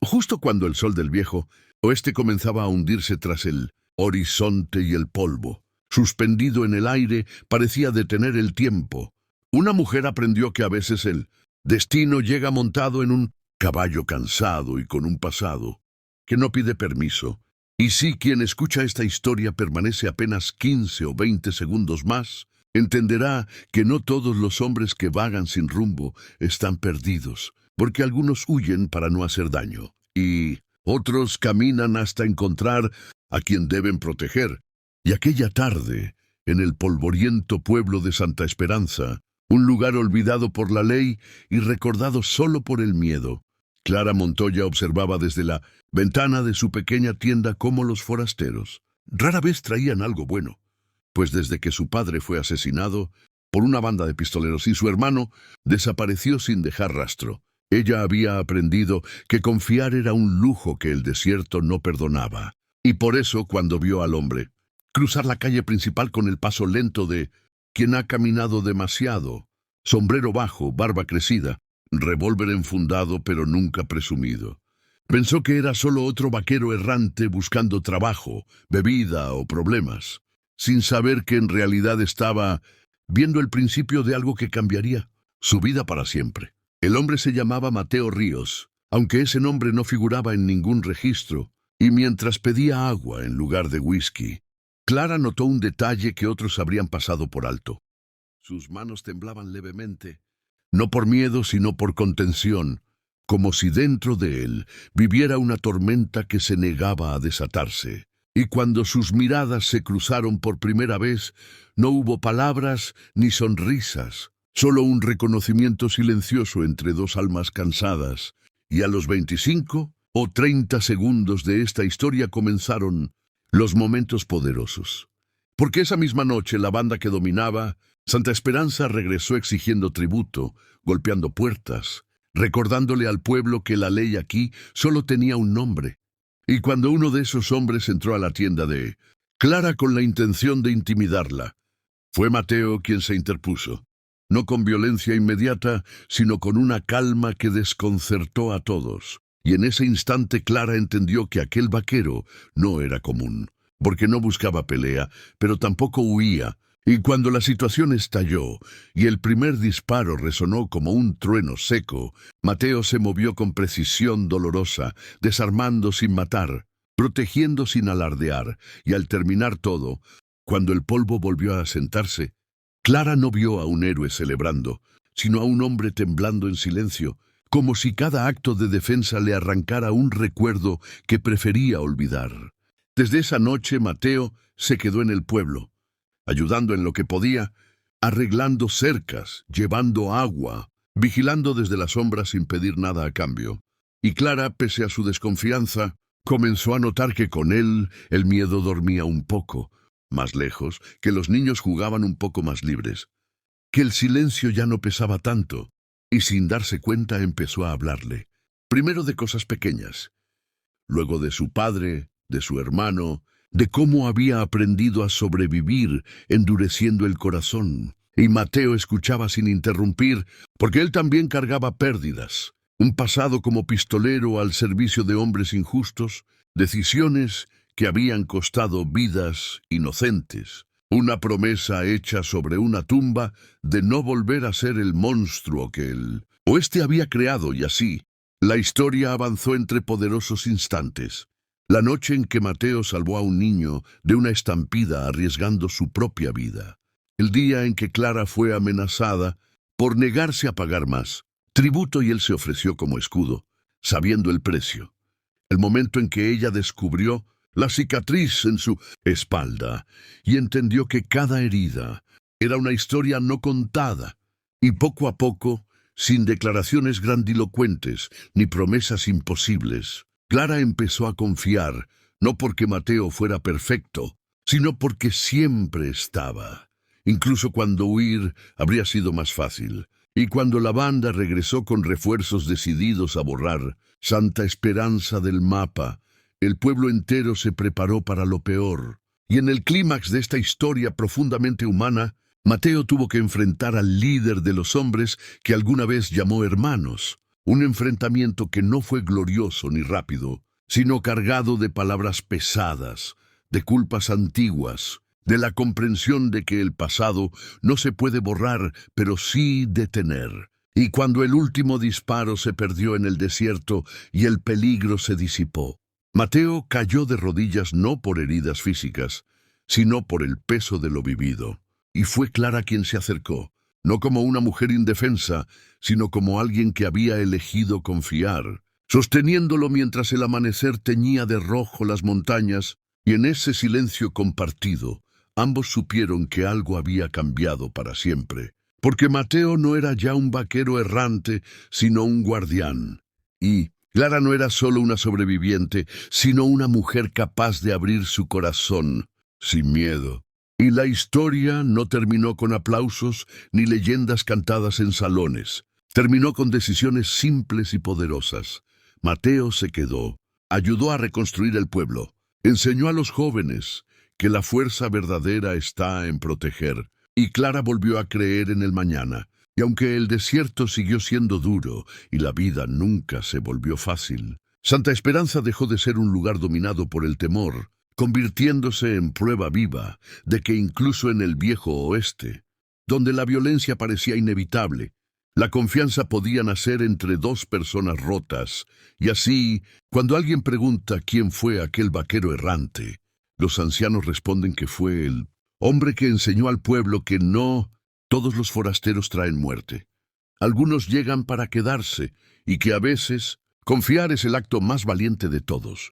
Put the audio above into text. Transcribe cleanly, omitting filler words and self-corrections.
Justo cuando el sol del viejo oeste comenzaba a hundirse tras el horizonte y el polvo, suspendido en el aire, parecía detener el tiempo. Una mujer aprendió que a veces el destino llega montado en un caballo cansado y con un pasado que no pide permiso. Y si quien escucha esta historia permanece apenas 15 o 20 segundos más, entenderá que no todos los hombres que vagan sin rumbo están perdidos, porque algunos huyen para no hacer daño, y otros caminan hasta encontrar a quien deben proteger. Y aquella tarde, en el polvoriento pueblo de Santa Esperanza, un lugar olvidado por la ley y recordado solo por el miedo, Clara Montoya observaba desde la ventana de su pequeña tienda cómo los forasteros rara vez traían algo bueno, pues desde que su padre fue asesinado por una banda de pistoleros y su hermano desapareció sin dejar rastro, ella había aprendido que confiar era un lujo que el desierto no perdonaba. Y por eso, cuando vio al hombre cruzar la calle principal con el paso lento de quien ha caminado demasiado, sombrero bajo, barba crecida, revólver enfundado pero nunca presumido, pensó que era solo otro vaquero errante buscando trabajo, bebida o problemas, sin saber que en realidad estaba viendo el principio de algo que cambiaría su vida para siempre. El hombre se llamaba Mateo Ríos, aunque ese nombre no figuraba en ningún registro, y mientras pedía agua en lugar de whisky, Clara notó un detalle que otros habrían pasado por alto. Sus manos temblaban levemente, no por miedo sino por contención, como si dentro de él viviera una tormenta que se negaba a desatarse. Y cuando sus miradas se cruzaron por primera vez, no hubo palabras ni sonrisas, solo un reconocimiento silencioso entre dos almas cansadas. Y a los 25 o 30 segundos de esta historia comenzaron los momentos poderosos. Porque esa misma noche la banda que dominaba Santa Esperanza regresó exigiendo tributo, golpeando puertas, recordándole al pueblo que la ley aquí solo tenía un nombre. Y cuando uno de esos hombres entró a la tienda de Clara con la intención de intimidarla, fue Mateo quien se interpuso, no con violencia inmediata, sino con una calma que desconcertó a todos. Y en ese instante Clara entendió que aquel vaquero no era común, porque no buscaba pelea, pero tampoco huía. Y cuando la situación estalló y el primer disparo resonó como un trueno seco, Mateo se movió con precisión dolorosa, desarmando sin matar, protegiendo sin alardear, y al terminar todo, cuando el polvo volvió a asentarse, Clara no vio a un héroe celebrando, sino a un hombre temblando en silencio, como si cada acto de defensa le arrancara un recuerdo que prefería olvidar. Desde esa noche Mateo se quedó en el pueblo, ayudando en lo que podía, arreglando cercas, llevando agua, vigilando desde las sombras sin pedir nada a cambio. Y Clara, pese a su desconfianza, comenzó a notar que con él el miedo dormía un poco más lejos, que los niños jugaban un poco más libres, que el silencio ya no pesaba tanto, y sin darse cuenta empezó a hablarle, primero de cosas pequeñas, luego de su padre, de su hermano, de cómo había aprendido a sobrevivir endureciendo el corazón. Y Mateo escuchaba sin interrumpir, porque él también cargaba pérdidas, un pasado como pistolero al servicio de hombres injustos, decisiones que habían costado vidas inocentes, una promesa hecha sobre una tumba de no volver a ser el monstruo que el oeste había creado, y así, la historia avanzó entre poderosos instantes. La noche en que Mateo salvó a un niño de una estampida arriesgando su propia vida. El día en que Clara fue amenazada por negarse a pagar más tributo y él se ofreció como escudo, sabiendo el precio. El momento en que ella descubrió la cicatriz en su espalda y entendió que cada herida era una historia no contada, y poco a poco, sin declaraciones grandilocuentes ni promesas imposibles, Clara empezó a confiar, no porque Mateo fuera perfecto, sino porque siempre estaba, incluso cuando huir habría sido más fácil. Y cuando la banda regresó con refuerzos decididos a borrar Santa Esperanza del mapa, el pueblo entero se preparó para lo peor. Y en el clímax de esta historia profundamente humana, Mateo tuvo que enfrentar al líder de los hombres que alguna vez llamó hermanos, Un enfrentamiento que no fue glorioso ni rápido, sino cargado de palabras pesadas, de culpas antiguas, de la comprensión de que el pasado no se puede borrar, pero sí detener. Y cuando el último disparo se perdió en el desierto y el peligro se disipó, Mateo cayó de rodillas no por heridas físicas, sino por el peso de lo vivido. Y fue Clara quien se acercó, no como una mujer indefensa, sino como alguien que había elegido confiar, sosteniéndolo mientras el amanecer teñía de rojo las montañas, y en ese silencio compartido, ambos supieron que algo había cambiado para siempre, porque Mateo no era ya un vaquero errante, sino un guardián, y Clara no era solo una sobreviviente, sino una mujer capaz de abrir su corazón, sin miedo. Y la historia no terminó con aplausos ni leyendas cantadas en salones. Terminó con decisiones simples y poderosas. Mateo se quedó, ayudó a reconstruir el pueblo, enseñó a los jóvenes que la fuerza verdadera está en proteger, y Clara volvió a creer en el mañana. Y aunque el desierto siguió siendo duro y la vida nunca se volvió fácil, Santa Esperanza dejó de ser un lugar dominado por el temor, convirtiéndose en prueba viva de que incluso en el viejo oeste, donde la violencia parecía inevitable, la confianza podía nacer entre dos personas rotas, y así, cuando alguien pregunta quién fue aquel vaquero errante, los ancianos responden que fue el hombre que enseñó al pueblo que no todos los forasteros traen muerte. Algunos llegan para quedarse, y que a veces confiar es el acto más valiente de todos.